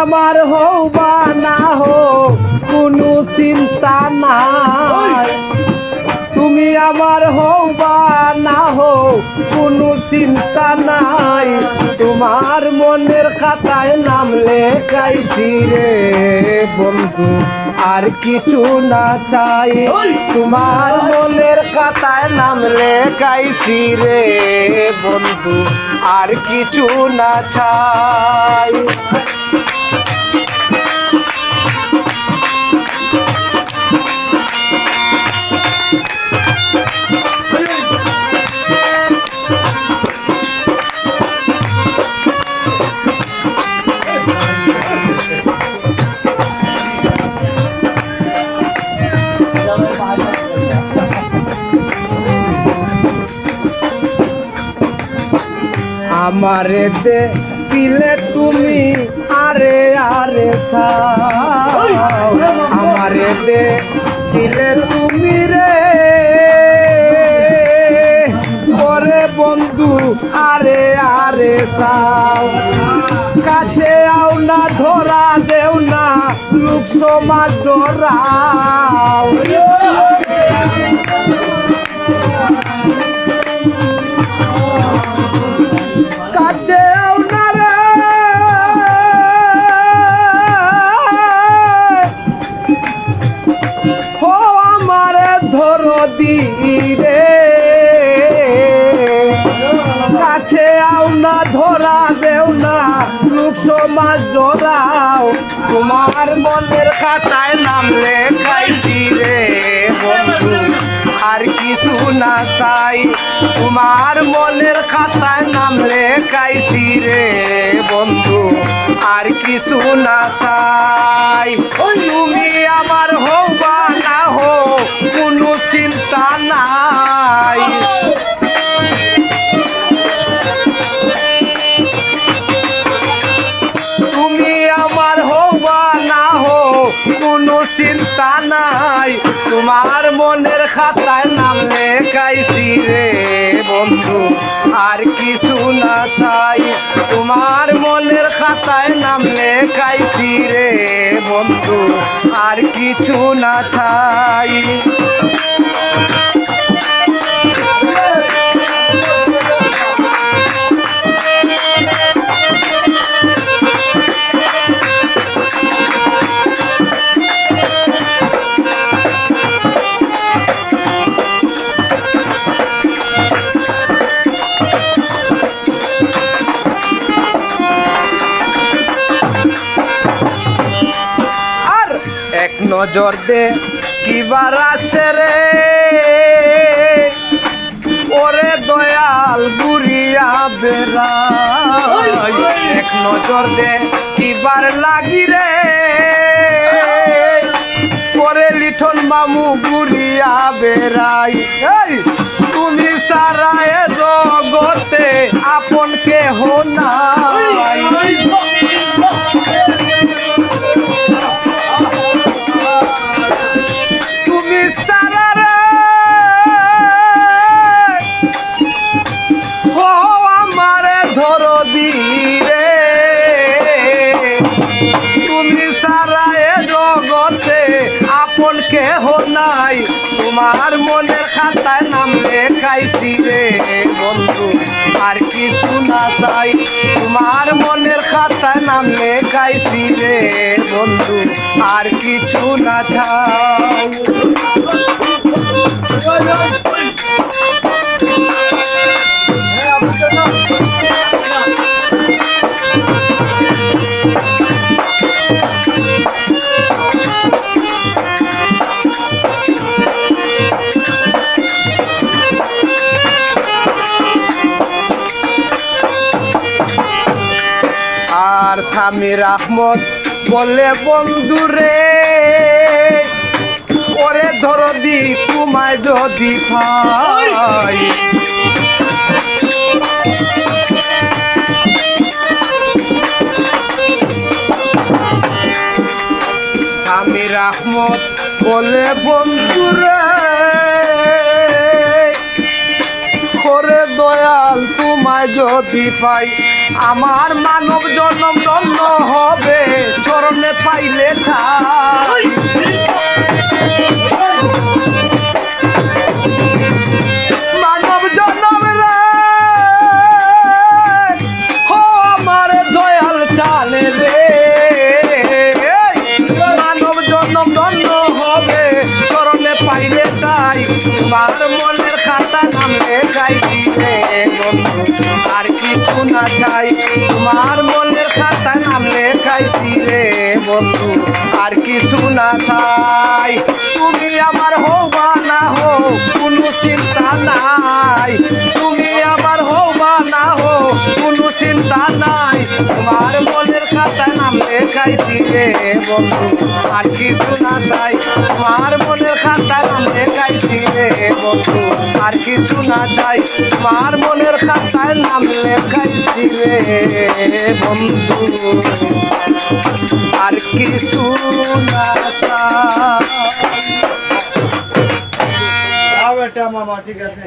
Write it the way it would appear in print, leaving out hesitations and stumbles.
আমার হও বা না হো কোনো চিন্তা নাই, তুমি আমার হও বা না হো কোনো চিন্তা নাই, তোমার মনের খাতায় নাম লেখাইছি রে বন্ধু আর কিছু না চাই, তোমার মনের খাতায় নাম লেখাইছি রে বন্ধু আর কিছু না চাই। আমারে দিলে তুমি আরে আরে সাও, আমারে দিলে তুমি রে ওরে বন্ধু আরে আরে সাও, কাছে আও না ধরা দেও না লোক সমাজ ডরাও, কাছে আও না রে ও আমারে ধরো দিরে, কাছে আও না ধরা দেও না লোক সমাজ ডরাও, তোমার মনের খাতায় নাম লেখাইছি রে বন্ধু আর কিছু না চাই, তোমার মনের খাতায় নাম লেখাইছি রে বন্ধু আর কিছু না চাই, তুমি আমার হও বা না হো কোনো চিন্তা নাই, তুমি আমার হও বা না হো কোনো চিন্তা নাই, তোমার মনের খাতায় নাম লেখাইছি রে বন্ধু আর কিছু না চাই, তোমার মনের খাতায় নাম লেখাইছি রে বন্ধু আর কিছু না চাই। এক নজর দে কিবার আসে রে ওরে দয়াল বুড়িয়া বেড়াই, এক নজর দে কিবার লাগি রে ওরে লিঠন মামু বুড়িয়া বেড়াই, তুমি সারা এ জগতে আপন কেহ নাই, তুমি সারা রে ও আমারে ধরো দিরে, তুমি সারা এ জগতে আপন কেহ নাই, তোমার মনের খাতায় নাম লেখাইছি রে বন্ধু আর কিছু না চাই, তোমার মনের খাতায় নাম লেখাইছি রে বন্ধু আর কিছু না চাই। আর সামির আহমদ বলে বন্ধু রে ওরে ধরো দি তোমায় যদি পাই, সামির আহমদ বলে বন্ধু রে করে দয়াল তোমায় যদি পাই, আমার মানব জন্ম ধন্য হবে ঠাই মানব জনম রে হো আমার দয়াল চালে রে মানব জনম ধন্য হবে চরণে পাইলে তাই তোমার মনের খাতা নাম লেখাইছি রে বন্ধু আর কিছু না চাই তোমার মনের খাতা নাম লেখাইছি রে বন্ধু আর কিছু না চাই তুমি আমার হও বা না হও কোনো চিন্তা নাই তুমি আমার হও বা না হও কোনো চিন্তা নাই তোমার মনের খাতা নাম লেখাইছি রে বন্ধু আর কিছু না চাই তোমার মনের খাতা নাম লেখাইছি রে বন্ধু আর কিছু না চাই তোমার মনের খাতায় নাম লেখাইছি রে বন্ধু আর কিছু না চাই মামা ঠিক আছে।